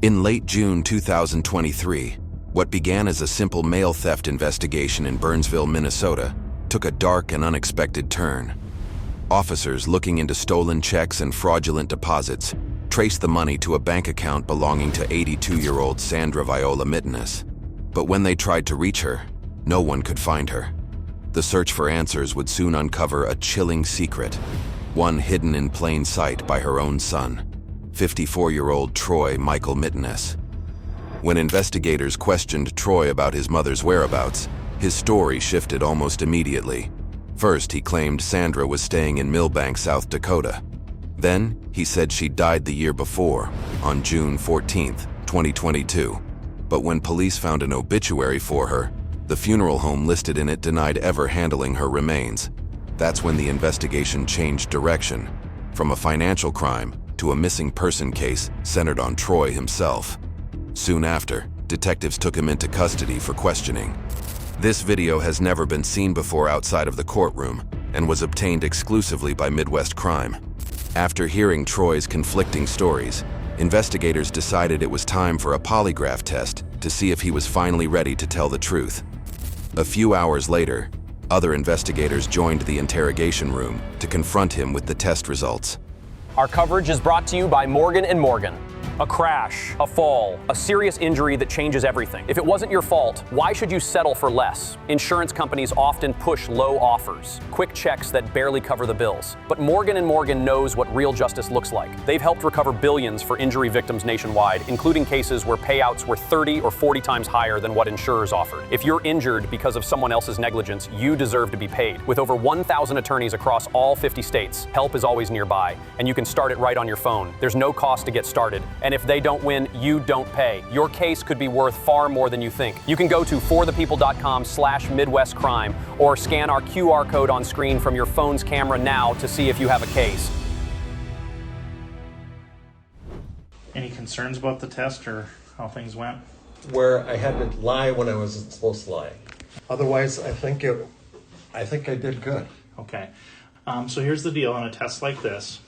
In late June 2023, what began as a simple mail theft investigation in Burnsville, Minnesota, took a dark and unexpected turn. Officers looking into stolen checks and fraudulent deposits traced the money to a bank account belonging to 82-year-old Sandra Viola Mittenes. But when they tried to reach her, no one could find her. The search for answers would soon uncover a chilling secret, one hidden in plain sight by her own son, 54-year-old Troy Michael Mittenes. When investigators questioned Troy about his mother's whereabouts, his story shifted almost immediately. First, he claimed Sandra was staying in Millbank, South Dakota. Then, he said she died the year before, on June 14, 2022. But when police found an obituary for her, the funeral home listed in it denied ever handling her remains. That's when the investigation changed direction, from a financial crime to a missing person case centered on Troy himself. Soon after, detectives took him into custody for questioning. This video has never been seen before outside of the courtroom and was obtained exclusively by Midwest Crime. After hearing Troy's conflicting stories, investigators decided it was time for a polygraph test to see if he was finally ready to tell the truth. A few hours later, other investigators joined the interrogation room to confront him with the test results. Our coverage is brought to you by Morgan & Morgan. A crash, a fall, a serious injury that changes everything. If it wasn't your fault, why should you settle for less? Insurance companies often push low offers, quick checks that barely cover the bills. But Morgan & Morgan knows what real justice looks like. They've helped recover billions for injury victims nationwide, including cases where payouts were 30 or 40 times higher than what insurers offered. If you're injured because of someone else's negligence, you deserve to be paid. With over 1,000 attorneys across all 50 states, help is always nearby, and you can start it right on your phone. There's no cost to get started. And if they don't win, you don't pay. Your case could be worth far more than you think. You can go to forthepeople.com/MidwestCrime or scan our QR code on screen from your phone's camera now to see if you have a case. Any concerns about the test or how things went? Where I had to lie when I wasn't supposed to lie. Otherwise, I think I did good. Okay. So here's the deal on a test like this.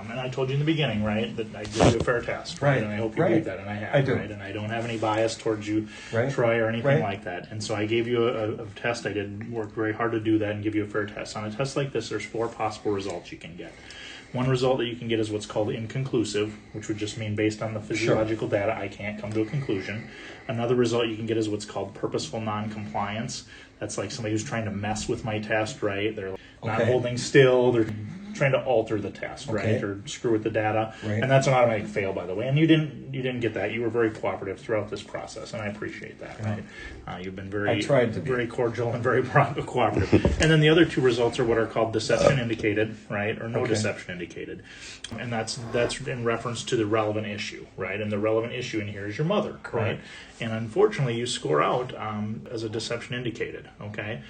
And I told you in the beginning, right, that I give you a fair test, right? And I hope you believe that, and I have, I do. Right? And I don't have any bias towards you, Right. Troy, or anything Right. like that. And so I gave you a test. I did work very hard to do that and give you a fair test. On a test like this, there's 4 possible results you can get. One result that you can get is what's called inconclusive, which would just mean based on the physiological data, I can't come to a conclusion. Another result you can get is what's called purposeful non-compliance. That's like somebody who's trying to mess with my test, right? They're not holding still, they're trying to alter the test, right, or screw with the data, and that's an automatic fail, by the way. And you didn't get that. You were very cooperative throughout this process, and I appreciate that. Right, you've been very cordial and very cooperative. And then the other 2 results are what are called deception indicated, right, or no deception indicated, and that's in reference to the relevant issue, right? And the relevant issue in here is your mother, right? And unfortunately, you score out as a deception indicated, okay?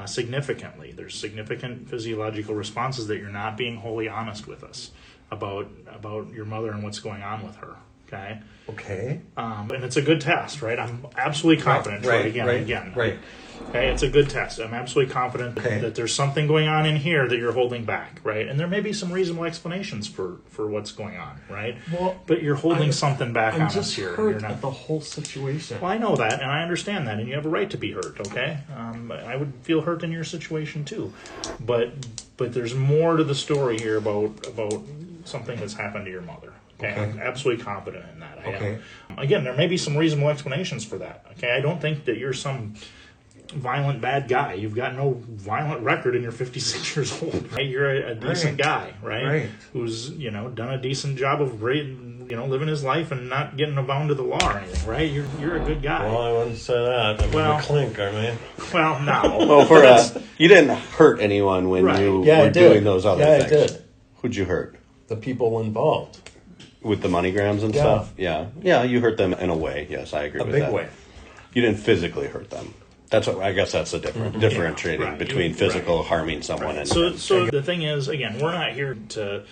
Significantly. There's significant physiological responses that you're not being wholly honest with us about your mother and what's going on with her. Okay. Okay. And it's a good test, right? I'm absolutely confident. Again. Okay, it's a good test. I'm absolutely confident that there's something going on in here that you're holding back, right? And there may be some reasonable explanations for what's going on, right? Well, but you're holding something back on us here. Hurt at the whole situation. Well, I know that, and I understand that, and you have a right to be hurt, okay? I would feel hurt in your situation, too. But there's more to the story here about something that's happened to your mother. Okay, I'm absolutely confident in that. I am. Again, there may be some reasonable explanations for that, okay? I don't think that you're some violent bad guy. You've got no violent record and you're 56 years old, right? You're a decent guy, right? Who's, done a decent job of living his life and not getting bound to the law or anything, right? You're a good guy. Well, I wouldn't say that. I'm a clinker, man. Well, no. Well, you didn't hurt anyone when you were doing those other things. Yeah, I did. Who'd you hurt? The people involved. With the MoneyGrams and stuff? Yeah, you hurt them in a way. Yes, I agree with that. A big way. You didn't physically hurt them. That's what I guess that's the differentiating between physical harming someone and so the thing is, again, we're not here to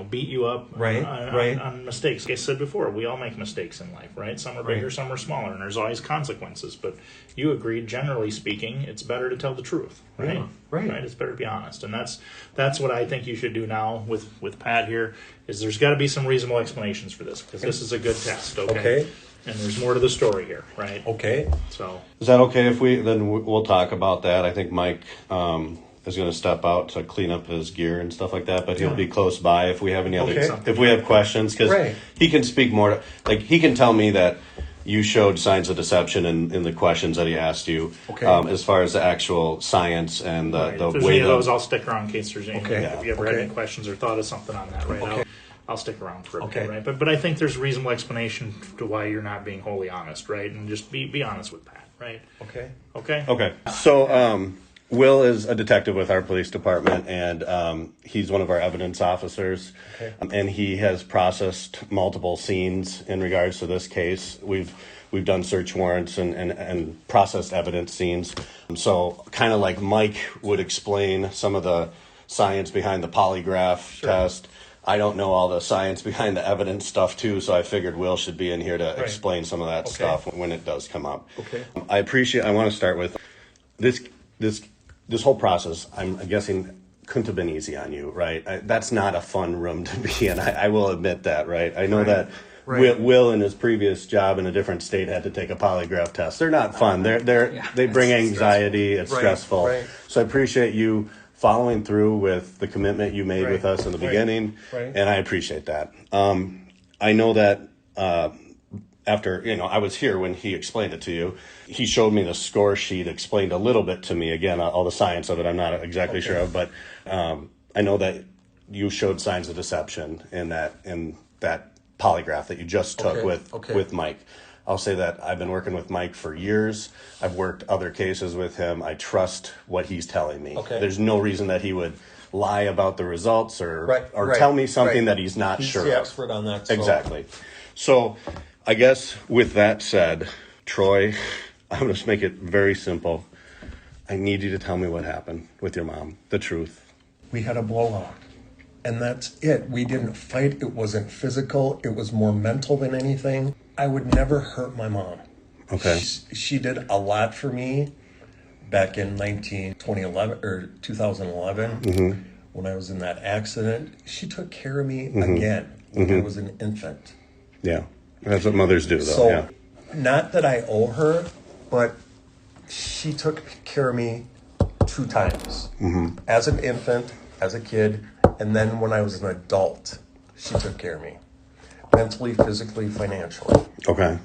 beat you up on mistakes. Like I said before, we all make mistakes in life, right? Some are bigger, some are smaller, and there's always consequences. But you agreed, generally speaking, it's better to tell the truth, right? Yeah, right. It's better to be honest, and that's what I think you should do now with Pat here. Is there's got to be some reasonable explanations for this, because this is a good test, okay? And there's more to the story here, right? Okay. So is that okay if we'll talk about that? I think Mike is going to step out to clean up his gear and stuff like that, but he'll be close by if we have any other if we have questions, because he can speak more. Like he can tell me that you showed signs of deception in the questions that he asked you, as far as the actual science and the if there's way any of those, I'll stick around in case there's any. Okay. If you ever had any questions or thought of something on that, right? I'll stick around for a bit, right? But I think there's reasonable explanation to why you're not being wholly honest, right? And just be honest with Pat, right? Okay. So Will is a detective with our police department, and he's one of our evidence officers. And he has processed multiple scenes in regards to this case. We've done search warrants and processed evidence scenes. So kind of like Mike would explain some of the science behind the polygraph test. I don't know all the science behind the evidence stuff too, so I figured Will should be in here to explain some of that stuff when it does come up. I want to start with this whole process. I'm guessing couldn't have been easy on you, right? That's not a fun room to be in. I will admit that, right? I know that Will in his previous job in a different state had to take a polygraph test. They're not fun. They bring anxiety. It's stressful. So I appreciate you following through with the commitment you made with us in the beginning, and I appreciate that. I know that after, I was here when he explained it to you. He showed me the score sheet, explained a little bit to me. Again, all the science of it I'm not exactly sure of, but I know that you showed signs of deception in that polygraph that you just took with Mike. I'll say that I've been working with Mike for years. I've worked other cases with him. I trust what he's telling me. There's no reason that he would lie about the results or tell me something that he's not sure of. He's the expert on that. So. Exactly. So I guess with that said, Troy, I'm going to make it very simple. I need you to tell me what happened with your mom, the truth. We had a blowout. And that's it. We didn't fight. It wasn't physical. It was more mental than anything. I would never hurt my mom. Okay. She did a lot for me back in 2011 when I was in that accident. She took care of me again when I was an infant. Yeah. That's what mothers do, though. So, not that I owe her, but she took care of me 2 times. As an infant, as a kid, and then when I was an adult, she took care of me. Mentally, physically, financially. Okay.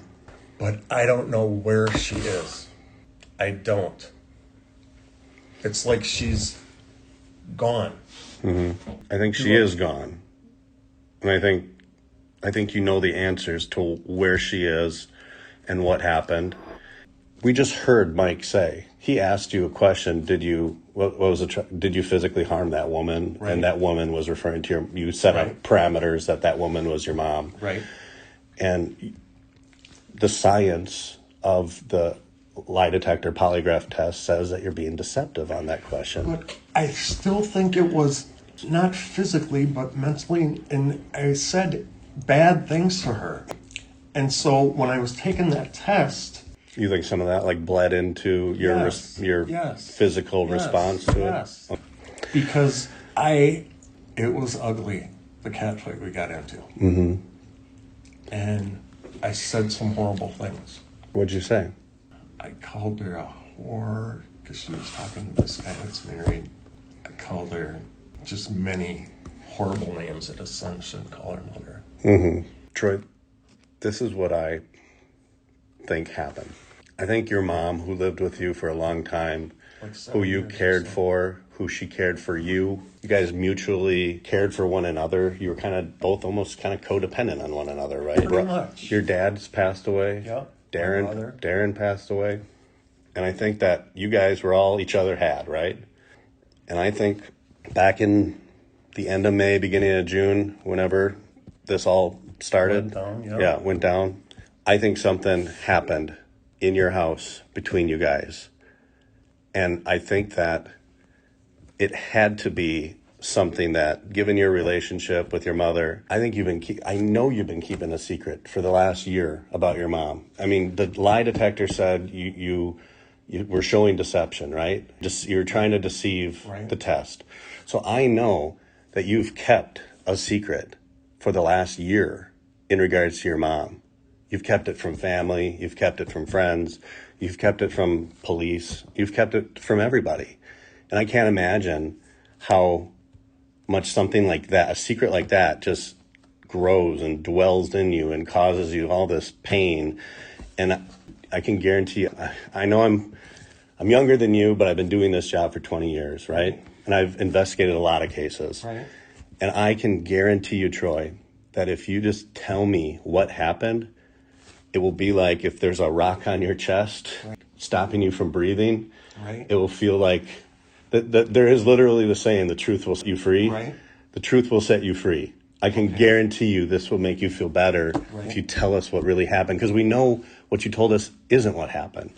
But I don't know where she is. I don't. It's like she's gone. I think she is gone. And I think you know the answers to where she is and what happened. We just heard Mike say, he asked you a question, did you physically harm that woman? Right. And that woman was referring to you set up parameters that woman was your mom. Right. And the science of the lie detector polygraph test says that you're being deceptive on that question. But I still think it was not physically, but mentally, and I said bad things to her. And so when I was taking that test... You think some of that bled into your physical response to it? Yes. Because it was ugly, the cat fight we got into. And I said some horrible things. What'd you say? I called her a whore because she was talking to this guy that's married. I called her just many horrible names that a son shouldn't call her mother. Troy, this is what I think happened. I think your mom, who lived with you for a long time, who you cared for, who she cared for you guys mutually cared for one another. You were kind of both almost kind of codependent on one another, right? Pretty much. Your dad's passed away. Yeah. Darren passed away. And I think that you guys were all each other had, right? And I think back in the end of May, beginning of June, whenever this all started, went down. I think something happened in your house between you guys And I think that it had to be something that, given your relationship with your mother, I think I know you've been keeping a secret for the last year about your mom. I mean, the lie detector said you were showing deception, right? Just you're trying to deceive the test. So I know that you've kept a secret for the last year in regards to your mom. You've kept it from family, you've kept it from friends, you've kept it from police, you've kept it from everybody. And I can't imagine how much something like that, a secret like that, just grows and dwells in you and causes you all this pain. And I can guarantee you, I know I'm younger than you, but I've been doing this job for 20 years, right? And I've investigated a lot of cases. Right. And I can guarantee you, Troy, that if you just tell me what happened, it will be like if there's a rock on your chest stopping you from breathing. Right. It will feel like there is literally the saying, the truth will set you free. Right. The truth will set you free. I can guarantee you this will make you feel better if you tell us what really happened, because we know what you told us isn't what happened.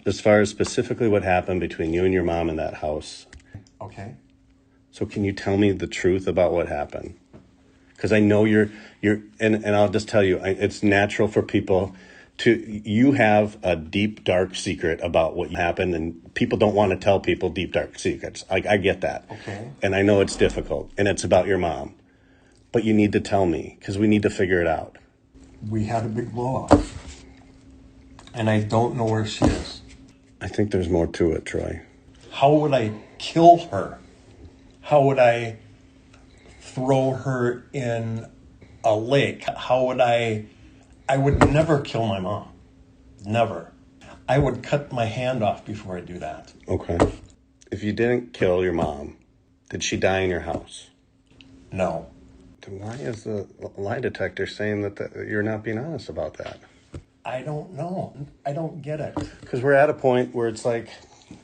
As far as specifically what happened between you and your mom in that house. Okay. So can you tell me the truth about what happened? Because I know you're and I'll just tell you, it's natural for people you have a deep, dark secret about what happened, and people don't want to tell people deep, dark secrets. I get that. Okay. And I know it's difficult, and it's about your mom. But you need to tell me, because we need to figure it out. We had a big blow-off, and I don't know where she is. I think there's more to it, Troy. How would I kill her? How would I throw her in a lake? How would I would never kill my mom. Never. I would cut my hand off before I do that. Okay. If you didn't kill your mom, did she die in your house? No. Then why is the lie detector saying that you're not being honest about that? I don't know. I don't get it. Because we're at a point where it's like,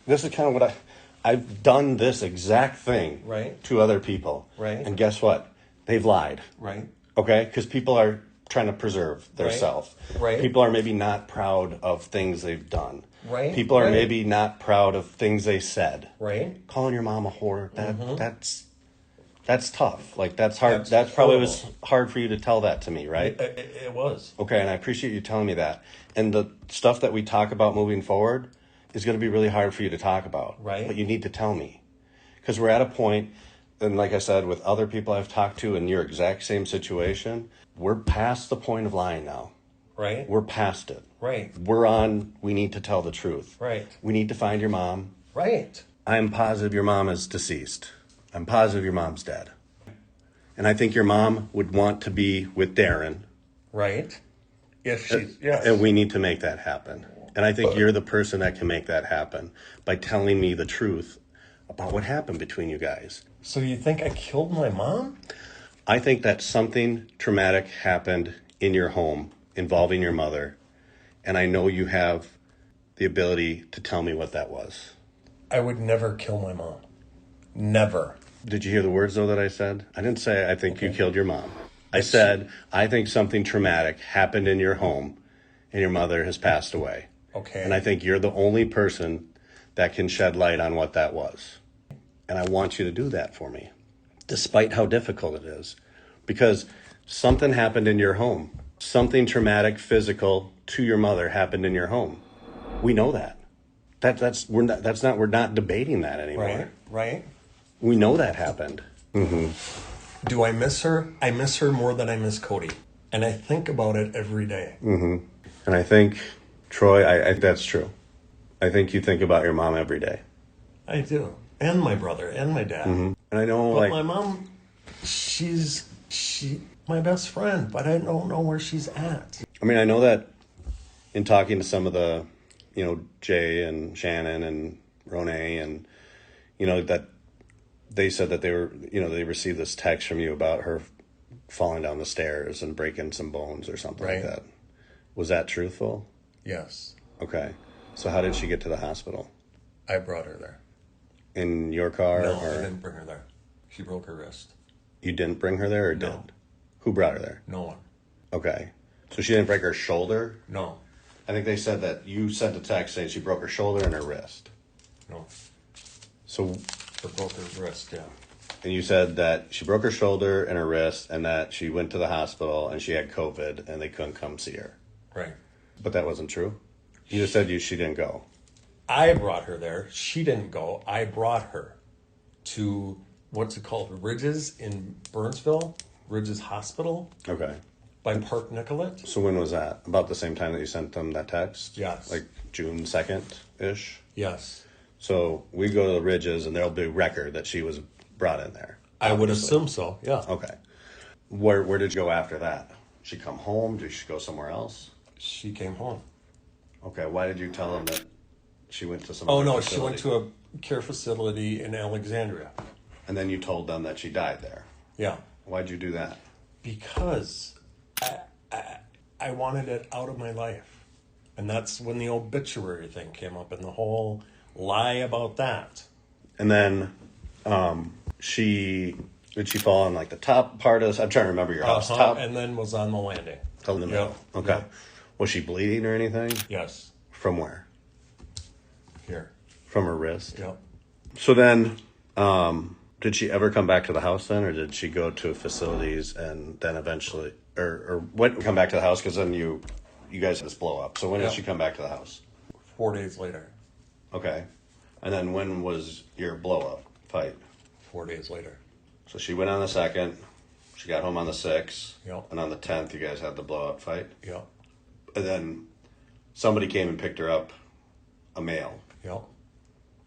this is kind of what I've done this exact thing to other people. Right. And guess what? They've lied. Right. Okay? Because people are trying to preserve their self. Right. People are maybe not proud of things they've done. Right. People are maybe not proud of things they said. Right. Calling your mom a whore, that's tough. Like, that's hard. That's That probably was horrible. hard for you to tell that to me, right? It was. Okay, and I appreciate you telling me that. And the stuff that we talk about moving forward is going to be really hard for you to talk about. Right. But you need to tell me. Because we're at a point, and like I said, with other people I've talked to in your exact same situation, we're past the point of lying now. Right. We're past it. Right. We need to tell the truth. Right. We need to find your mom. Right. I'm positive your mom is deceased. I'm positive your mom's dead. And I think your mom would want to be with Darren. Right. Yes, she's, yes. And we need to make that happen. And I think you're the person that can make that happen by telling me the truth about what happened between you guys. So you think I killed my mom? I think that something traumatic happened in your home involving your mother. And I know you have the ability to tell me what that was. I would never kill my mom. Never. Did you hear the words, though, that I said? I didn't say I think you killed your mom. I said I think something traumatic happened in your home and your mother has passed away. Okay. And I think you're the only person that can shed light on what that was. And I want you to do that for me, despite how difficult it is. Because something happened in your home. Something traumatic, physical to your mother happened in your home. We know that. We're not debating that anymore. Right. We know that happened. Mm-hmm. Do I miss her? I miss her more than I miss Cody. And I think about it every day. Mm-hmm. And I think, Troy, I that's true. I think you think about your mom every day. I do. And my brother and my dad. Mm-hmm. And I know, but my mom, she's my best friend, but I don't know where she's at. I mean, I know that in talking to some of the, Jay and Shannon and Ronay and, that they said that they were, they received this text from you about her falling down the stairs and breaking some bones or something like that. Was that truthful? Yes. Okay. So how did she get to the hospital? I brought her there. In your car? No, I didn't bring her there. She broke her wrist. You didn't bring her there or No. did? Who brought her there? No one. Okay. So she didn't break her shoulder? No. I think they said that you sent a text saying she broke her shoulder and her wrist. No. So, For both her wrists, yeah. and you said that she broke her shoulder and her wrist, and that she went to the hospital and she had COVID and they couldn't come see her. Right. But that wasn't true. You just said she didn't go. I brought her there. She didn't go. I brought her to, what's it called? Ridges in Burnsville? Ridges Hospital Okay. by Park Nicollet. So when was that? About the same time that you sent them that text? Yes. Like June 2nd-ish? Yes. So we go to the Ridges and there'll be record that she was brought in there. I would obviously. assume so, yeah. Okay. Where did you go after that? She come home? Did she go somewhere else? She came home. Okay. Why did you tell them that she went to some Oh, other no, facility? she went to a care facility in Alexandria. And then you told them that she died there. Yeah. Why'd you do that? Because I wanted it out of my life. And that's when the obituary thing came up and the whole lie about that. And then did she fall on like the top part of this? I'm trying to remember your house. Top And then was on the landing. in the middle. Yep. Okay. Yep. Was she bleeding or anything? Yes. From where? Here. From her wrist? Yep. So then, did she ever come back to the house then, or did she go to facilities and then eventually, or when come back to the house? Because then you guys had this blow up. So when did she come back to the house? 4 days later. Okay. And then when was your blow up fight? 4 days later. So she went on the 2nd. She got home on the 6th. Yep. And on the 10th, you guys had the blow up fight. Yep. And then somebody came and picked her up, a male. Yep.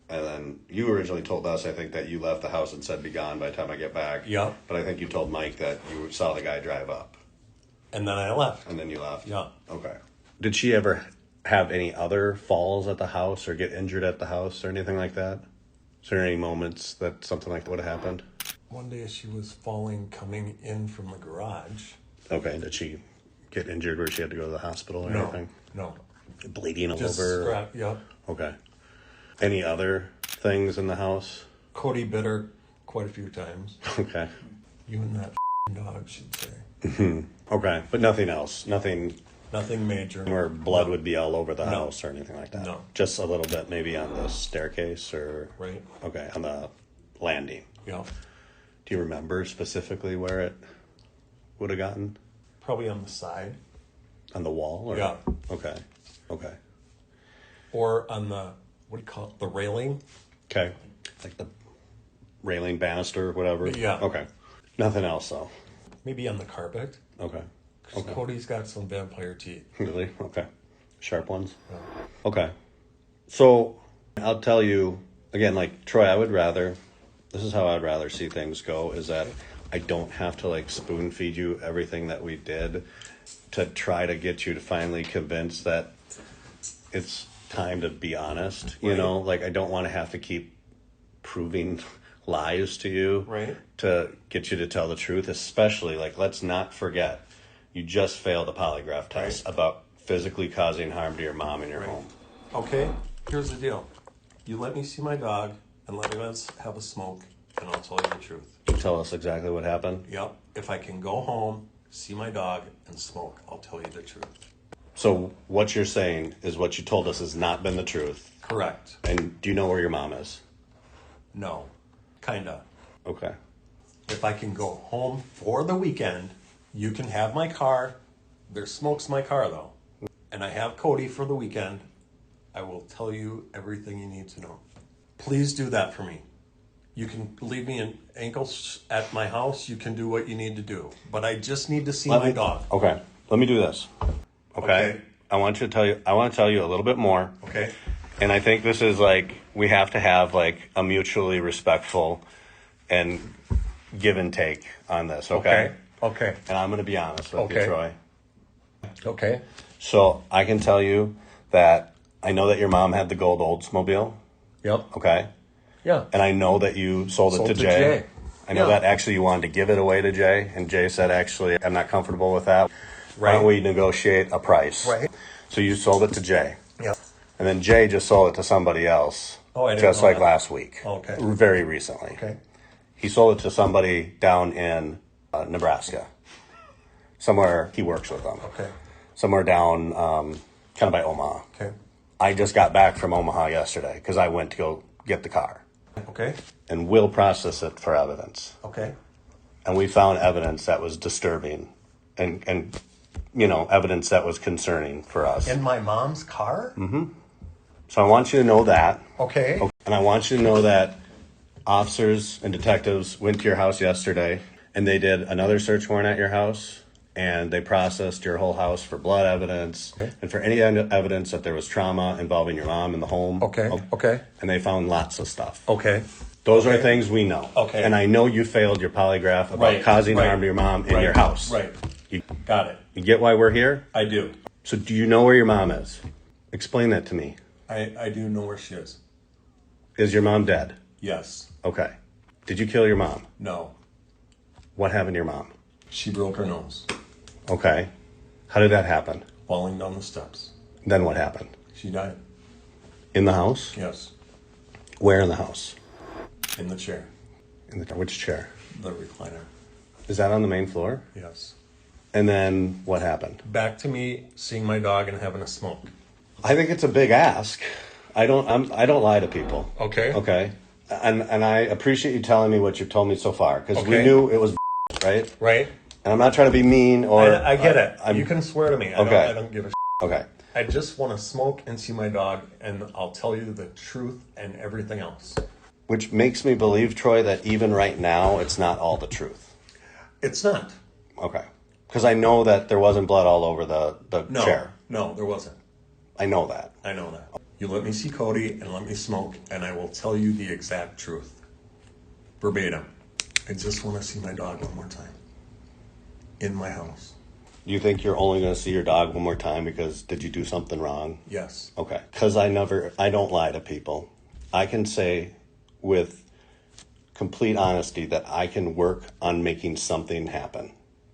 And then you originally told us, I think, that you left the house and said, be gone by the time I get back. Yep. But I think you told Mike that you saw the guy drive up. And then I left. And then you left. Yeah. Okay. Did she ever have any other falls at the house or get injured at the house or anything like that? Is there any moments that something like that would have happened? One day she was falling coming in from the garage. Okay. Did she get injured where she had to go to the hospital or anything? No. Bleeding all Just over? scrap, yep. Okay. Any other things in the house? Cody bit her quite a few times. Okay. You and that dog, she'd say. Okay. But nothing else? Nothing Nothing major. where blood would be all over the No. house or anything like that? No. Just a little bit maybe on the staircase or... Right. Okay, on the landing. Yeah. Do you remember specifically where it would have gotten? Probably on the side. On the wall? Or? Yeah. Okay. Okay. Or on the, what do you call it? The railing. Okay. Like the railing banister or whatever? Yeah. Okay. Nothing else though? Maybe on the carpet. Okay. 'Cause Cody's got some vampire teeth. Really? Okay. Sharp ones? Yeah. Okay. So I'll tell you, again, like Troy, this is how I'd rather see things go, is that I don't have to like spoon feed you everything that we did to try to get you to finally convince that it's time to be honest. You Right. know, like I don't want to have to keep proving lies to you Right. to get you to tell the truth, especially like, let's not forget, you just failed a polygraph test about physically causing harm to your mom in your home. Okay, here's the deal. You let me see my dog and let us have a smoke, and I'll tell you the truth. Tell us exactly what happened. Yep. If I can go home, see my dog, and smoke, I'll tell you the truth. So what you're saying is what you told us has not been the truth. Correct. And do you know where your mom is? No. Kinda. Okay. If I can go home for the weekend, you can have my car. There's smoke's my car, though. And I have Cody for the weekend. I will tell you everything you need to know. Please do that for me. You can leave me in ankles at my house. You can do what you need to do. But I just need to see my dog. Okay. Let me do this. Okay. I want to tell you a little bit more. Okay. And I think this is like, we have to have like a mutually respectful and give and take on this. Okay. Okay. And I'm going to be honest with you, Okay. Troy. Okay. So I can tell you that I know that your mom had the gold Oldsmobile. Yep. Okay. Yeah. And I know that you sold it to Jay. I know Yeah. that actually you wanted to give it away to Jay. And Jay said, actually, I'm not comfortable with that. Why Right. don't we negotiate a price? Right. So you sold it to Jay. Yep. And then Jay just sold it to somebody else. Oh, I didn't just know like that. last week. Okay. Very recently. Okay. He sold it to somebody down in Nebraska. Somewhere he works with them. Okay. Somewhere down kind of by Omaha. Okay. I just got back from Omaha yesterday because I went to go get the car. Okay. And we'll process it for evidence. Okay. And we found evidence that was disturbing and you know, evidence that was concerning for us. In my mom's car? Mm-hmm. So I want you to know that. Okay. And I want you to know that officers and detectives went to your house yesterday and they did another search warrant at your house and they processed your whole house for blood evidence and for any evidence that there was trauma involving your mom in the home. Okay. Okay. And they found lots of stuff. Okay. Those are things we know. Okay. And I know you failed your polygraph about causing harm to your mom in your house. Right. You, Got it. you get why we're here? I do. So do you know where your mom is? Explain that to me. I do know where she is. Is your mom dead? Yes. Okay. Did you kill your mom? No. What happened to your mom? She broke her nose. Okay. How did that happen? Falling down the steps. Then what happened? She died. In the house? Yes. Where in the house? In the chair. Which chair? The recliner. Is that on the main floor? Yes. And then what happened? Back to me seeing my dog and having a smoke. I think it's a big ask. I don't lie to people. Okay. Okay. And I appreciate you telling me what you've told me so far because we Okay. knew it was right. Right. And I'm not trying to be mean or I get it. You can swear to me. Okay. I don't give a Okay. I just want to smoke and see my dog, and I'll tell you the truth and everything else. Which makes me believe, Troy, that even right now it's not all the truth. It's not. Okay. Because I know that there wasn't blood all over the No. chair. No, there wasn't. I know that. I know that. You let me see Cody and let me smoke, and I will tell you the exact truth. Verbatim. I just want to see my dog one more time. In my house. You think you're only going to see your dog one more time because did you do something wrong? Yes. Okay. Because I don't lie to people. I can say with complete honesty that I can work on making something happen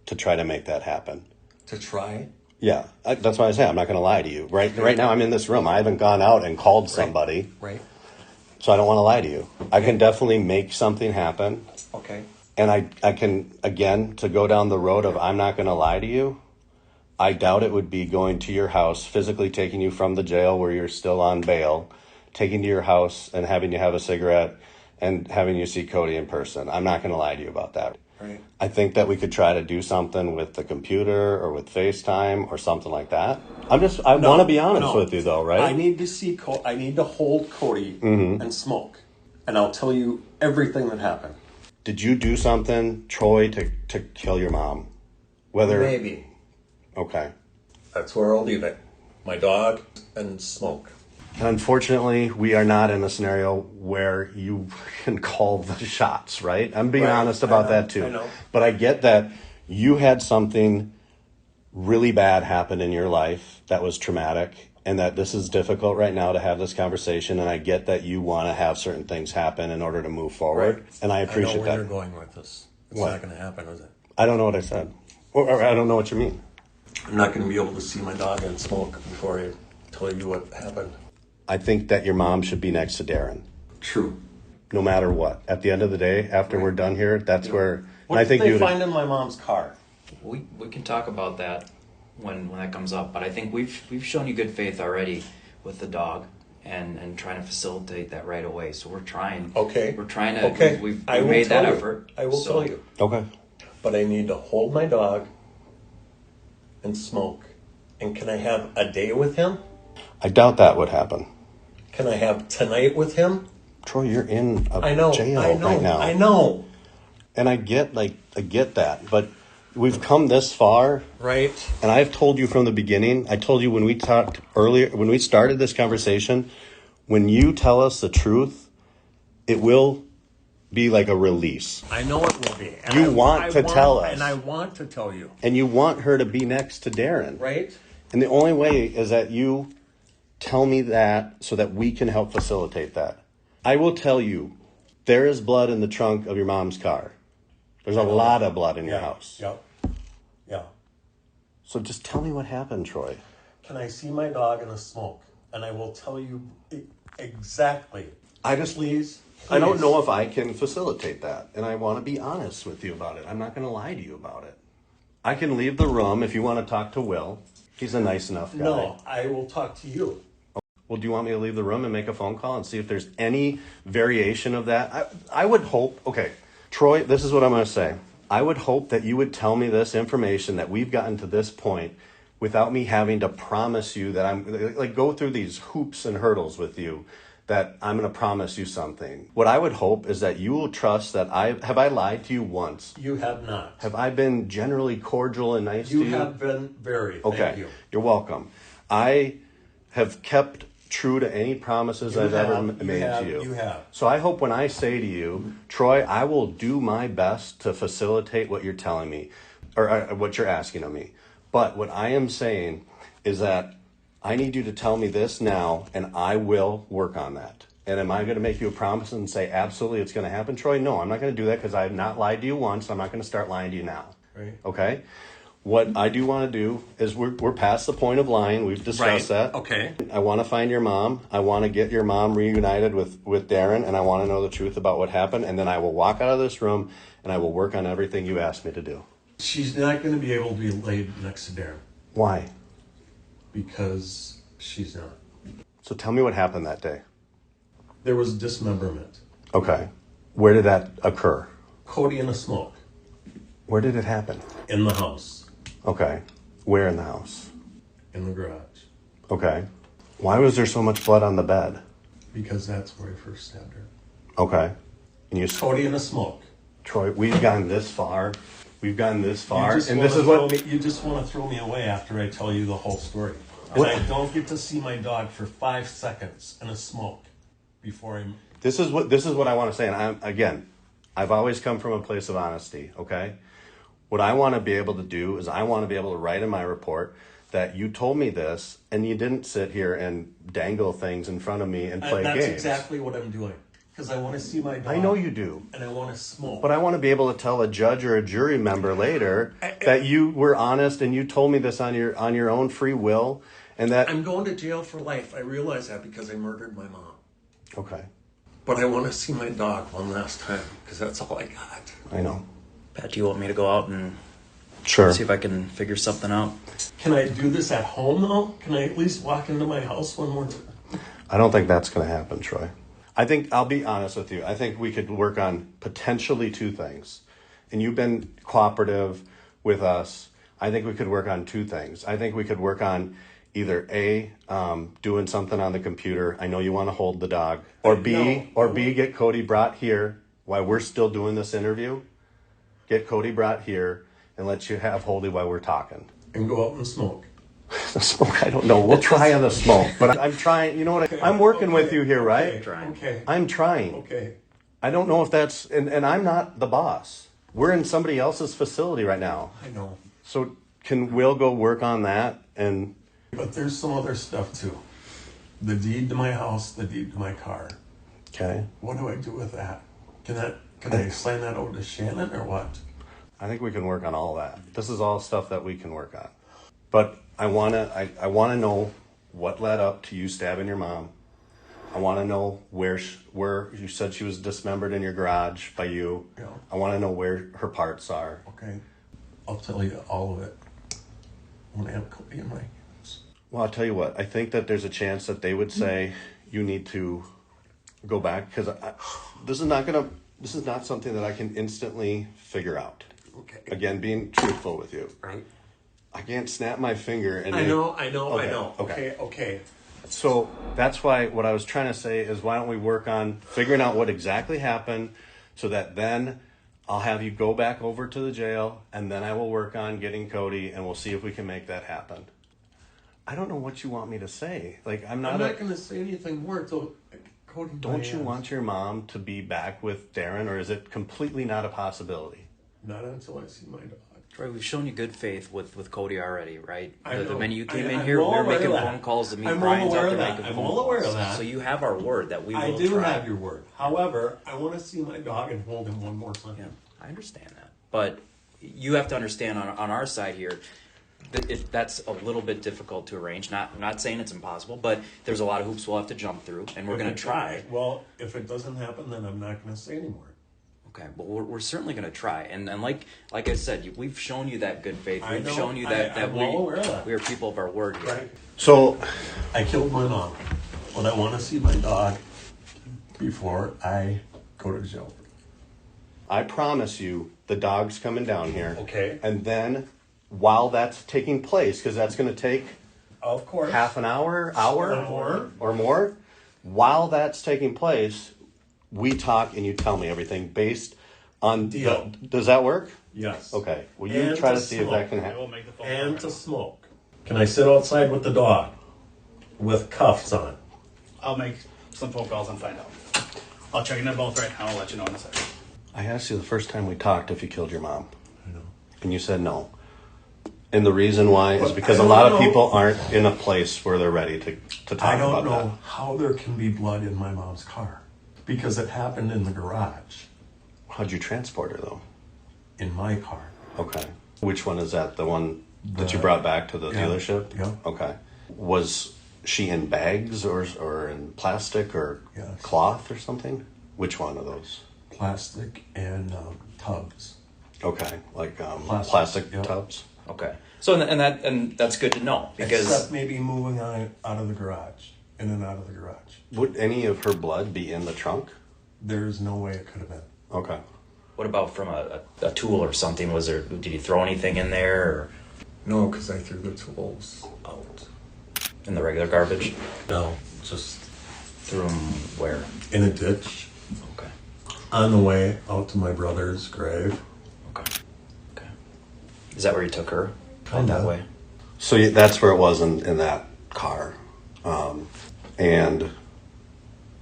to try to make that happen. To try? Yeah. That's why I say I'm not going to lie to you. Right now I'm in this room. I haven't gone out and called somebody. Right. So I don't want to lie to you. I can definitely make something happen. Okay. And I can, again, to go down the road of I'm not going to lie to you, I doubt it would be going to your house, physically taking you from the jail where you're still on bail, taking to your house and having you have a cigarette and having you see Cody in person. I'm not going to lie to you about that. Right. I think that we could try to do something with the computer or with FaceTime or something like that. I want to be honest with you though, right? I need to see I need to hold Cody and smoke. And I'll tell you everything that happened. Did you do something, Troy, to kill your mom? Whether Maybe. Okay. That's where I'll leave it. My dog and smoke. And unfortunately, we are not in a scenario where you can call the shots, right? I'm being honest about that too. I know. But I get that you had something really bad happen in your life that was traumatic and that this is difficult right now to have this conversation. And I get that you want to have certain things happen in order to move forward. Right. And I appreciate I know where that. you're going with this. It's What? not going to happen, is it? I don't know what I said. Or I don't know what you mean. I'm not going to be able to see my dog and smoke before I tell you what happened. I think that your mom should be next to Darren. True. No matter what. At the end of the day, after we're done here, that's where... What I did think they you find in my mom's car? We can talk about that when that comes up, but I think we've shown you good faith already with the dog and trying to facilitate that right away. So we're trying. Okay. We're trying to. Okay. We've I will made that tell you. effort. I will tell you. Okay. But I need to hold my dog and smoke. And can I have a day with him? I doubt that would happen. Can I have tonight with him? Troy, you're in a jail I know, right now. I know. And I get that, but we've come this far. Right. And I've told you from the beginning, I told you when we talked earlier, when we started this conversation, when you tell us the truth, it will be like a release. I know it will be. And You I want to tell us. And I want to tell you. And you want her to be next to Darren. Right? And the only way is that you tell me that so that we can help facilitate that. I will tell you, there is blood in the trunk of your mom's car. There's a lot of blood in your house. Yeah. Yeah. So just tell me what happened, Troy. Can I see my dog in the smoke? And I will tell you exactly. Please. I don't know if I can facilitate that. And I want to be honest with you about it. I'm not going to lie to you about it. I can leave the room if you want to talk to Will. He's a nice enough guy. No, I will talk to you. Well, do you want me to leave the room and make a phone call and see if there's any variation of that? I would hope, okay, Troy, this is what I'm going to say. I would hope that you would tell me this information that we've gotten to this point without me having to promise you that I'm, like, go through these hoops and hurdles with you, that I'm going to promise you something. What I would hope is that you will trust that have I lied to you once? You have not. Have I been generally cordial and nice to you? You have been very, okay. Thank you. You're welcome. I have kept true to any promises I've ever made to you. You have. So I hope when I say to you, Troy, I will do my best to facilitate what you're telling me, or what you're asking of me. But what I am saying is that I need you to tell me this now, and I will work on that. And am I going to make you a promise and say, absolutely, it's going to happen, Troy? No, I'm not going to do that because I have not lied to you once. I'm not going to start lying to you now. Right. Okay? What I do want to do is we're past the point of lying. We've discussed that. Okay. I want to find your mom. I want to get your mom reunited with Darren, and I want to know the truth about what happened. And then I will walk out of this room, and I will work on everything you asked me to do. She's not going to be able to be laid next to Darren. Why? Because she's not. So tell me what happened that day. There was dismemberment. Okay. Where did that occur? Cody in the smoke. Where did it happen? In the house. Okay. Where in the house? In the garage. Okay. Why was there so much blood on the bed? Because that's where I first stabbed her. Okay. And you, Cody in the smoke. Troy, we've gone this far. We've gotten this far, and this is what you just want to throw me away after I tell you the whole story. And I don't get to see my dog for 5 seconds in a smoke before I'm. This is what I want to say, and I've always come from a place of honesty. Okay, what I want to be able to do is I want to be able to write in my report that you told me this, and you didn't sit here and dangle things in front of me and play games. That's exactly what I'm doing. Because I want to see my dog. I know you do. And I want to smoke. But I want to be able to tell a judge or a jury member later that you were honest and you told me this on your own free will, and that I'm going to jail for life. I realize that because I murdered my mom. Okay. But I want to see my dog one last time because that's all I got. I know. Pat, do you want me to go out and Sure. see if I can figure something out? Can I do this at home though? Can I at least walk into my house one more time? I don't think that's going to happen, Troy. I think, I'll be honest with you, I think we could work on potentially 2 things. And you've been cooperative with us. I think we could work on 2 things. I think we could work on either A, doing something on the computer. I know you want to hold the dog. Or B, get Cody brought here while we're still doing this interview. Get Cody brought here and let you have Holdy while we're talking. And go out and smoke. The smoke, I don't know. We'll try on the smoke. But I'm trying, you know what? I'm working with you here, right? Okay. I'm trying. Okay. I don't know if that's, and I'm not the boss. We're in somebody else's facility right now. I know. So can Will go work on that? But there's some other stuff too. The deed to my house, the deed to my car. Okay. What do I do with that? Can I sign that over to Shannon or what? I think we can work on all that. This is all stuff that we can work on. But I wanna know what led up to you stabbing your mom. I want to know where you said she was dismembered in your garage by you. Yeah. I want to know where her parts are. Okay. I'll tell you all of it when I have Cody in my hands. Well, I'll tell you what. I think that there's a chance that they would say you need to go back because this is not something that I can instantly figure out. Okay. Again, being truthful with you. Right. I can't snap my finger and I know. Okay. Okay. So that's why what I was trying to say is why don't we work on figuring out what exactly happened so that then I'll have you go back over to the jail and then I will work on getting Cody and we'll see if we can make that happen. I don't know what you want me to say. Like I'm not going to say anything more until Cody. Don't you want your mom to be back with Darren or is it completely not a possibility? Not until I see my dog. Troy, we've shown you good faith with Cody already, right? I know. The minute you came I'm in here, we well were aware making of that. phone calls to meet I'm Brian's well out aware there of that. making I'm phone well aware calls. of that. So you have our word that we will I do try. have your word. However, I want to see my dog and hold him one more time. Yeah, I understand that. But you have to understand on our side here, that's a little bit difficult to arrange. I'm not saying it's impossible, but there's a lot of hoops we'll have to jump through, and we're going to try. Well, if it doesn't happen, then I'm not going to say anymore. Okay, but we're certainly going to try, and like I said, we've shown you that good faith. I We've know. shown you that I'm well aware of that. we are people of our word here. Right. So I killed my mom. but I want to see my dog before I go to jail. I promise you, the dog's coming down here. Okay. And then, while that's taking place, because that's going to take Of course. half an hour, Or more. or more. While that's taking place, we talk and you tell me everything based on. Deal. Does that work? Yes. Okay. Will you And try to to see if that can I will happen? make the phone And call. to smoke. Can I sit outside with the dog with cuffs on? I'll make some phone calls and find out. I'll check into both right now. I'll let you know in a second. I asked you the first time we talked if you killed your mom, I know. and you said no. And the reason why is But because I a don't lot of know. people aren't in a place where they're ready to talk I don't about know that. how there can be blood in my mom's car because it happened in the garage How'd you transport her though? in my car. Okay. Which one is that? The one that you The- brought back to the yeah, dealership? yeah. Okay. Was she in bags or in plastic or Yes. cloth or something? Which one of those? Plastic and tubs. Okay, like Plastic, plastic yeah. tubs. Okay. So and that's good to know because Except maybe moving on out of the garage, in and out of the garage. Would any of her blood be in the trunk? There's no way it could have been. Okay. what about from a tool or something? Was there? Did you throw anything in there or No, because I threw the tools out. in the regular garbage? No, just Threw them where? in a ditch Okay. on the way out to my brother's grave. Okay. Okay. Is that where you took her? Out Kinda. that way. So that's where it was in that car, and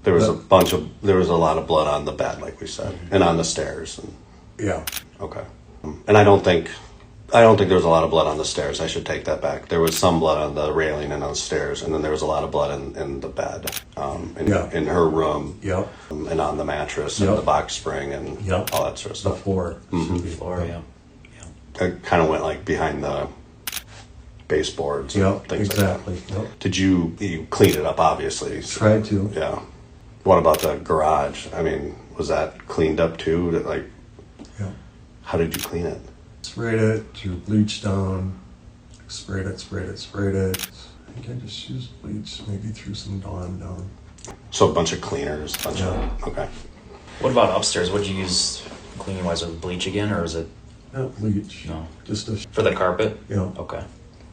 there was there was a lot of blood on the bed, like we said, and on the stairs. And, Yeah. okay, and I don't think there was a lot of blood on the stairs. I should take that back. There was some blood on the railing and on the stairs, and then there was a lot of blood in the bed, Yeah. in her room, Yep. and on the mattress Yep. and the box spring and Yep. all that sort of The stuff. floor. should be- Or yeah. I kind of went like behind the baseboards and Yep, things exactly. like that. Yep. Did you clean it up? Obviously, Tried to. yeah. What about the garage? I mean, was that cleaned up too? Like, Yeah. how did you clean it? Sprayed it, threw bleach down, sprayed it. I think I just used bleach, maybe threw some Dawn down. So a bunch of cleaners, okay. What about upstairs? Would you use cleaning wise with bleach again, or is it Not bleach. No. Just a, for the carpet? yeah. Okay.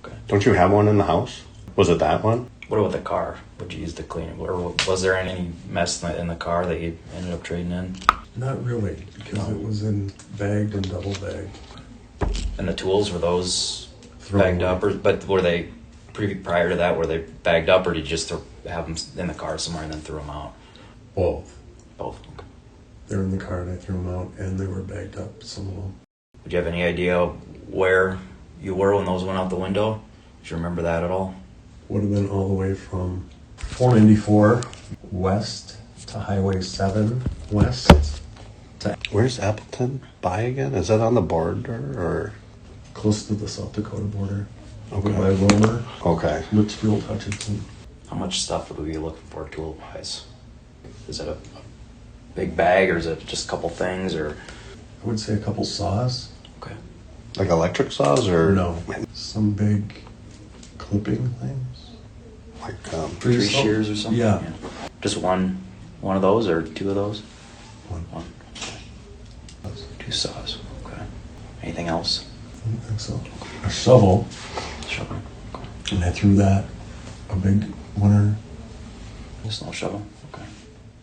Okay. Don't you have one in the house? Was it that one? What about the car? Would you use to clean it, or was there any mess in the car that you ended up trading in? Not really, because it was in bagged and double bagged. And the tools, were those Thrown bagged away. up, or but were they prior to that? Were they bagged up, or did you just have them in the car somewhere and then threw them out? Both. Both. Okay. They were in the car and I threw them out, and they were bagged up, some of them. Would you have any idea where you were when those went out the window? Do you remember that at all? Would have been all the way from 494 west to Highway 7 west to Where's Appleton by again? Is that on the border or? close to the South Dakota border. Over Okay. by Wilmer, Okay. Litchfield, Hutchinson. How much stuff would we be looking for tool wise? Is it a big bag, or is it just a couple things, or I would say a couple saws. okay? Like electric saws or No. Some big clipping things. like Tree shears or something? Yeah. Just one of those, or two of those? One. One. Two saws. Okay. Anything else? I don't think so. A shovel, Shovel. Okay. and I threw that. A big winter. Snow shovel. Okay.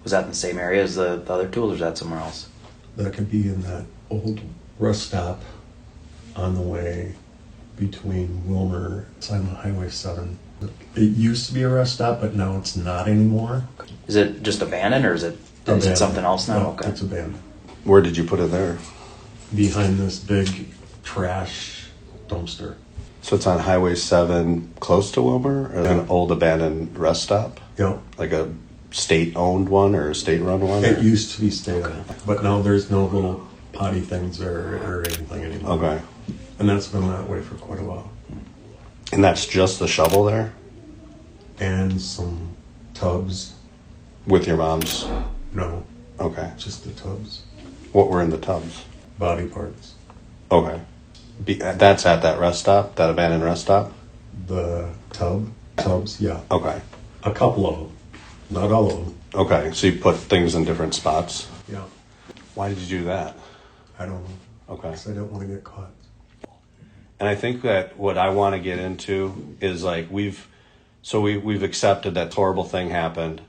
Was that in the same area as the other tools, or is that somewhere else? That could be in that old rest stop on the way between Wilmer and Highway 7. It used to be a rest stop, but now it's not anymore. Is it just abandoned, or is it Abandoned. something else now? No, Okay. it's abandoned. where did you put it there? Behind this big trash dumpster. So it's on Highway 7 close to Wilmer? Or an old abandoned rest stop? Yep. Like a state-owned one or a state-run one? It or- used to be state-owned, but now there's no little potty things or anything anymore. Okay. And that's been that way for quite a while. And that's just the shovel there? And some tubs. With your mom's? No, Okay. just the tubs. What were in the tubs? Body parts. Okay. That's at that rest stop? That abandoned rest stop? The tubs, yeah. Okay. A couple of them. Not all of them. Okay, so you put things in different spots. Yeah. Why did you do that? I don't know. Okay. Because I don't want to get caught. And I think that what I want to get into is like we've accepted that horrible thing happened,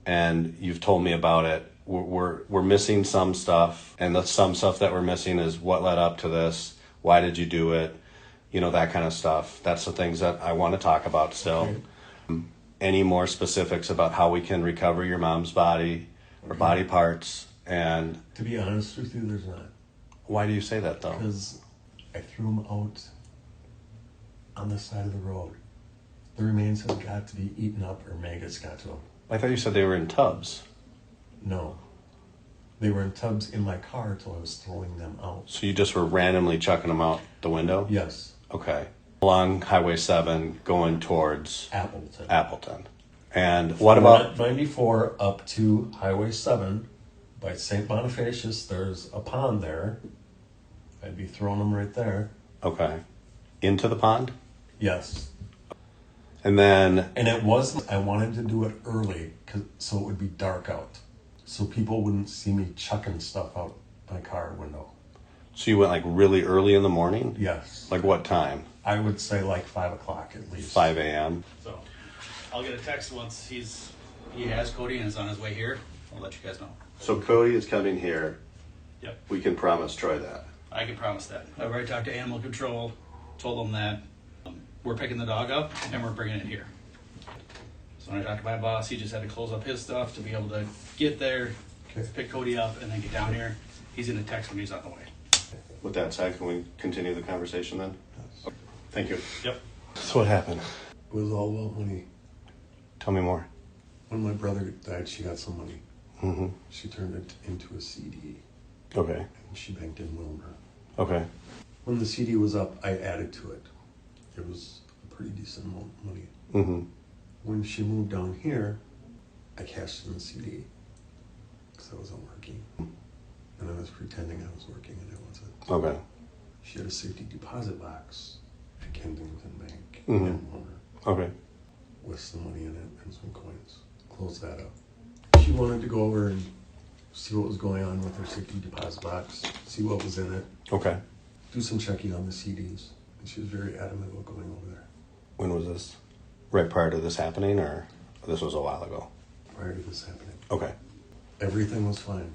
and you've told me about it. We're missing some stuff, and the some stuff that we're missing is what led up to this. Why did you do it? You know, that kind of stuff. That's the things that I want to talk about still. Okay. Any more specifics about how we can recover your mom's body or body parts? And to be honest with you, there's not. Why do you say that though? Because I threw them out on the side of the road. The remains have got to be eaten up or maggots got to them. I thought you said they were in tubs. No. They were in tubs in my car until I was throwing them out. So you just were randomly chucking them out the window? Yes. Okay. Along Highway 7 going towards Appleton. And what about 94 up to Highway 7 by St. Bonifacius? There's a pond there. I'd be throwing them right there. Okay. Into the pond? Yes. And then... And it wasn't... I wanted to do it early so it would be dark out. So people wouldn't see me chucking stuff out my car window. So you went like really early in the morning? Yes. Like what time? I would say like 5 o'clock at least. 5 a.m.? So I'll get a text once he has Cody and is on his way here. I'll let you guys know. So Cody is coming here. Yep. We can promise Troy that. I can promise that. I've already talked to Animal Control, told them that we're picking the dog up and we're bringing it here. So when I talked to my boss, he just had to close up his stuff to be able to get there, pick Cody up, and then get down here. He's going to text when he's on the way. With that said, can we continue the conversation then? Yes. Thank you. Yep. So what happened? It was all about money. Tell me more. When my brother died, she got some money. Mm-hmm. She turned it into a CD. Okay. And she banked in Wilmer. Okay. When the CD was up, I added to it. It was a pretty decent amount of money. Mm-hmm. When she moved down here, I cashed in the CD because I wasn't working. And I was pretending I was working and I wasn't. Okay. She had a safety deposit box at Kensington Bank Mm-hmm. in Wilmer Okay. with some money in it and some coins. Closed that up. She wanted to go over and see what was going on with her safety deposit box, see what was in it, Okay. do some checking on the CDs. And she was very adamant about going over there. When was this? Right prior to this happening, or this was a while ago? Prior to this happening. Okay. Everything was fine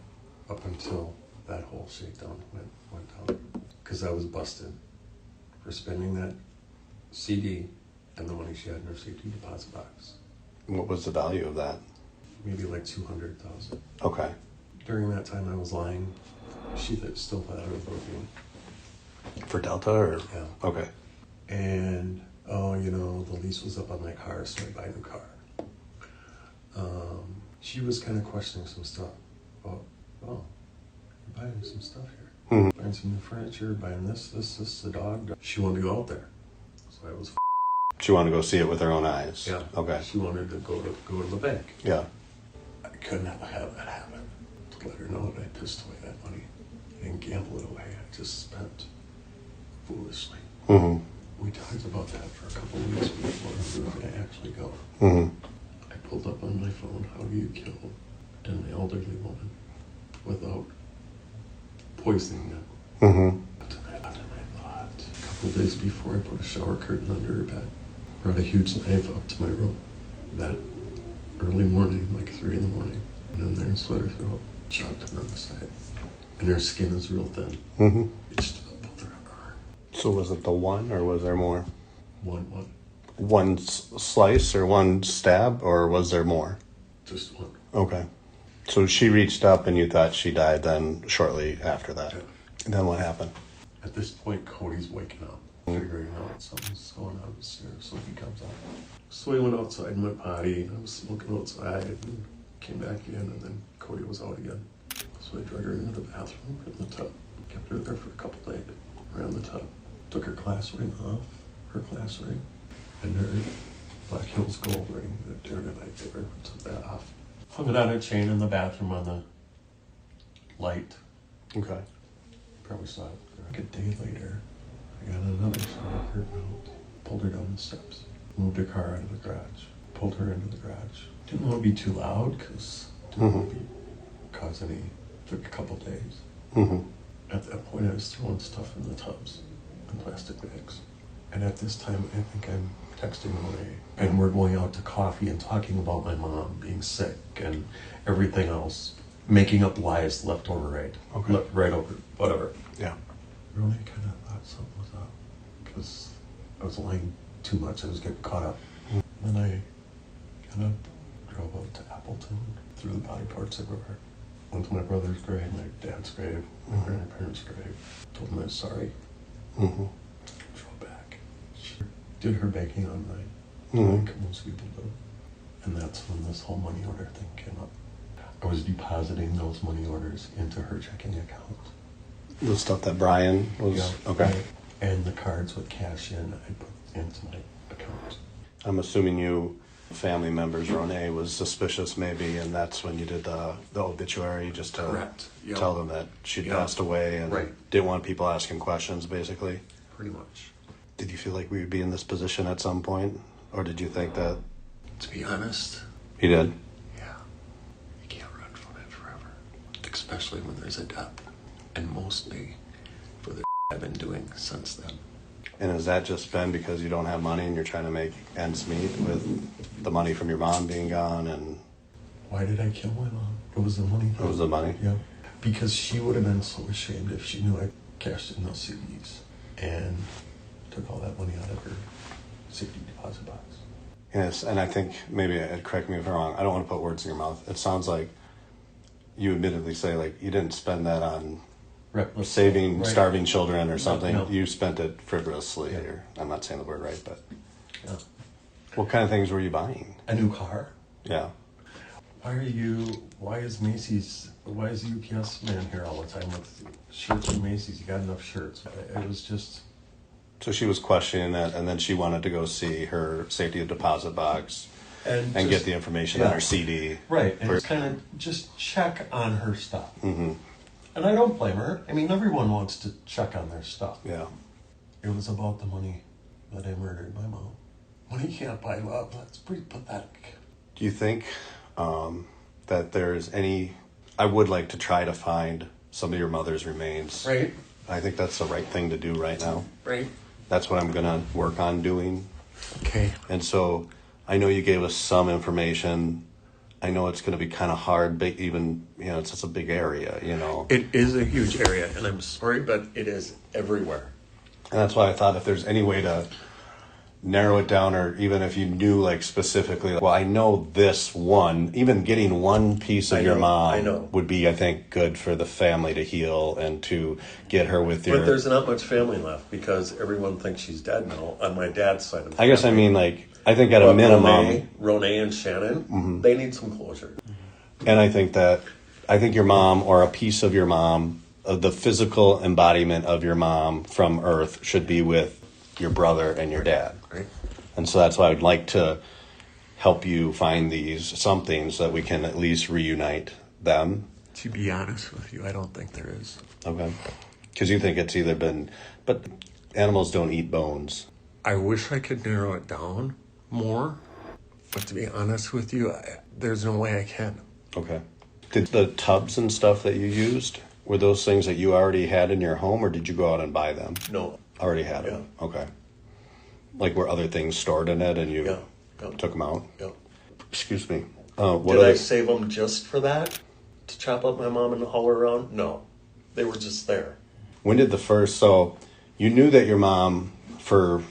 up until that whole shakedown went down. Because I was busted for spending that CD and the money she had in her safety deposit box. What was the value of that? Maybe like $200,000. Okay. During that time I was lying. She still thought I was working. For Delta, or? Yeah. Okay. And, the lease was up on my car, so I buy a new car. She was kind of questioning some stuff. You're buying some stuff here. Mm-hmm. Buying some new furniture, buying this, the dog. She wanted to go out there. So I was She wanted to go see it with her own eyes? Yeah. Okay. She wanted to go to the bank. Yeah. I couldn't have that happen. To let her know that I pissed away that money. I didn't gamble it away. I just spent foolishly. Mm-hmm. We talked about that for a couple of weeks before we were going to actually go. Mm-hmm. I pulled up on my phone, how do you kill an elderly woman without poisoning them? Mm-hmm. And I thought, a couple of days before, I put a shower curtain under her bed, brought a huge knife up to my room that early morning, like 3 in the morning, and in there and slit her throat, chopped her on the side. And her skin is real thin. Mm-hmm. It's pulled her arm. So was it the one, or was there more? One. One slice or one stab, or was there more? Just one. Okay. So she reached up and you thought she died then shortly after that. Yeah. And then what happened? At this point, Cody's waking up, figuring out something's going on upstairs, so he comes out. So we went outside and went potty, and I was smoking outside, and came back in, and then Cody was out again. So I dragged her into the bathroom, in the tub, kept her there for a couple days, around the tub. Took her class ring off, her class ring, and her Black Hills gold ring that Darren and I gave her, took that off. Hung it on a chain in the bathroom on the light. Okay. Probably saw it. Like a day later, I got another shower curtain out, pulled her down the steps, moved her car out of the garage, pulled her into the garage. Didn't want to be too loud because didn't want to cause any. Took a couple days. At that point, I was throwing stuff in the tubs and plastic bags. And at this time, I think I'm texting Renee, and we're going out to coffee and talking about my mom being sick and everything else, making up lies left over right. Okay. Right over, whatever. Yeah. Renee kind of thought something was up because I was lying too much. I was getting caught up. Then I kind of drove out to Appleton, threw the body parts everywhere. Went to my brother's grave, my dad's grave, my grandparents' grave. Told them I was sorry. Drove back. She did her banking online, like most people do. And that's when this whole money order thing came up. I was depositing those money orders into her checking account. The stuff that Brian was, Yeah. okay. And the cards with cash in, I put into my account. I'm assuming you, family members, Renee was suspicious maybe, and that's when you did the obituary just to Correct. Yep. tell them that she'd Yep. passed away and Right. didn't want people asking questions, basically. Pretty much. Did you feel like we would be in this position at some point, or did you think that To be honest, you did? yeah, you can't run from it forever. Especially when there's a death. And mostly for the I've been doing since then. And has that just been because you don't have money and you're trying to make ends meet with the money from your mom being gone? And Why did I kill my mom? It was the money. it was the money? Yeah. Because she would have been so ashamed if she knew I cashed in those CDs and took all that money out of her safety deposit box. Yes, and I think, maybe, correct me if I'm wrong, I don't want to put words in your mouth. It sounds like you admittedly say, like, you didn't spend that on Reckless. saving Right. starving children or something. No. You spent it frivolously, Yeah. or I'm not saying the word right, but Yeah. what kind of things were you buying? A new car. Yeah. Why is the UPS man here all the time with shirts from Macy's? You got enough shirts. It was just, So she was questioning it, and then she wanted to go see her safety deposit box and just- get the information on yeah. her CD. Right, and For- it's kind of just check on her stuff. And I don't blame her. I mean, everyone wants to check on their stuff. Yeah. It was about the money that I murdered my mom. Money can't buy love. That's pretty pathetic. Do you think that there's any... I would like to try to find some of your mother's remains. Right, I think that's the right thing to do right now. right. That's what I'm going to work on doing. Okay. And so I know you gave us some information. I know it's going to be kind of hard, but even, it's such a big area, It is a huge area, and I'm sorry, but it is everywhere. And that's why I thought if there's any way to narrow it down, or even if you knew, like, specifically, well, I know this one, even getting one piece of I your know, mom I know. would be, I think, good for the family to heal and to get her with your... But there's not much family left because everyone thinks she's dead now on my dad's side of the I guess I family. mean, like, I think at a But minimum... Renee and Shannon, they need some closure. And I think your mom, or a piece of your mom, the physical embodiment of your mom from Earth, should be with your brother and your dad. Right. And so that's why I'd like to help you find something so that we can at least reunite them. To be honest with you, I don't think there is. Okay. Because you think it's either been... But animals don't eat bones. I wish I could narrow it down more, but to be honest with you, there's no way I can. Okay. Did the tubs and stuff that you used, were those things that you already had in your home, or did you go out and buy them? No. Already had them? Okay. Like, were other things stored in it and you Yeah. took them out? Yeah. Excuse me. Did I save them just for that? To chop up my mom and haul her around? No. They were just there. When did so you knew that your mom, for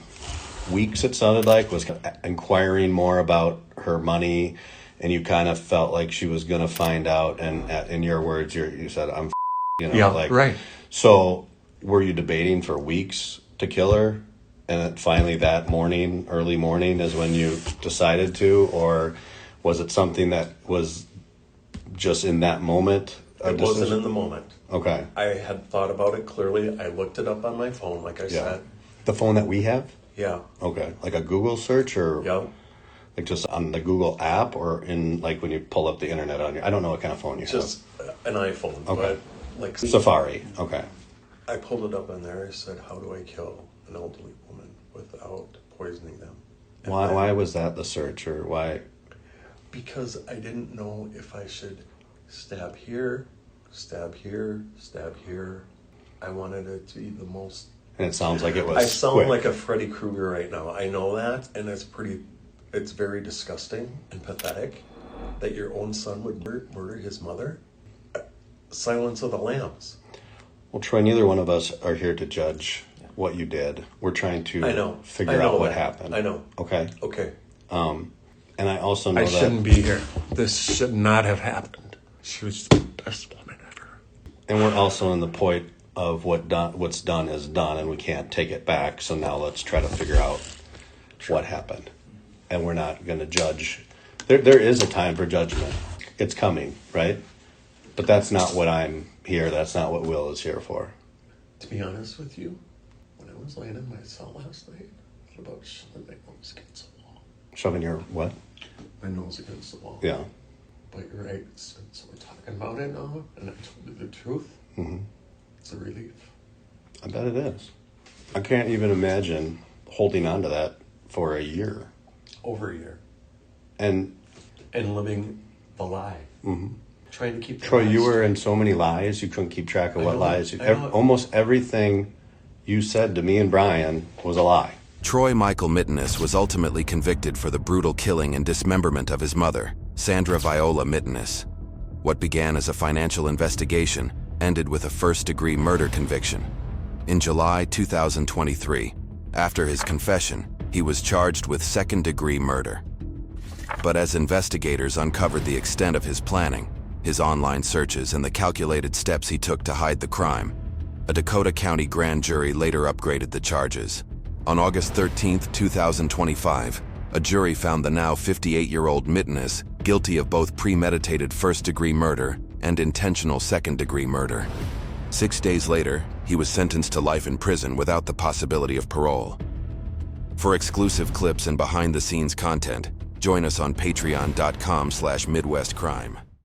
weeks it sounded like, was inquiring more about her money, and you kind of felt like she was going to find out, and in your words, you said, I'm right. So were you debating for weeks to kill her? And then finally that morning, early morning, is when you decided to? Or was it something that was just in that moment? It wasn't in the moment. Okay. I had thought about it clearly. I looked it up on my phone, like I said. The phone that we have? Yeah. Okay. Like a Google search, or Yeah. like just on the Google app, or in, like, when you pull up the internet on I don't know what kind of phone you Just an iPhone. Okay. But like Safari. Okay. I pulled it up on there. I said, how do I kill an elderly woman without poisoning them? Why was that the search, or why? Because I didn't know if I should stab here, stab here, stab here. I wanted it to be the most... And it sounds like it was I sound quick. like a Freddy Krueger right now. I know that, and it's very disgusting and pathetic that your own son would murder his mother. Silence of the Lambs. Well, Troy, neither one of us are here to judge what you did. We're trying to figure out what happened. I know. Okay? Okay. And I also know I that... shouldn't be here. This should not have happened. She was the best woman ever. And we're also in the point of what's done is done, and we can't take it back. So now let's try to figure out what happened. And we're not going to judge. There is a time for judgment. It's coming, right? But that's not what I'm here. That's not what Will is here for. To be honest with you, when I was laying in my cell last night, I thought about shoving my nose against the wall. Shoving your what? My nose against the wall. Yeah. But you're right. Since we're talking about it now, and I told you the truth, it's a relief. I bet it is. I can't even imagine holding on to that for a year. Over a year. And living the lie. Trying to keep the Troy, lies you were straight. in so many lies, you couldn't keep track of what know, lies. I know. Almost everything you said to me and Brian was a lie. Troy Michael Mitteness was ultimately convicted for the brutal killing and dismemberment of his mother, Sandra Viola Mitteness. What began as a financial investigation ended with a first-degree murder conviction. In July 2023, after his confession, he was charged with second-degree murder. But as investigators uncovered the extent of his planning, his online searches, and the calculated steps he took to hide the crime, a Dakota County grand jury later upgraded the charges. On August 13, 2025, a jury found the now 58-year-old Mitteness guilty of both premeditated first-degree murder and intentional second-degree murder. 6 days later, he was sentenced to life in prison without the possibility of parole. For exclusive clips and behind-the-scenes content, join us on patreon.com/MidwestCrime.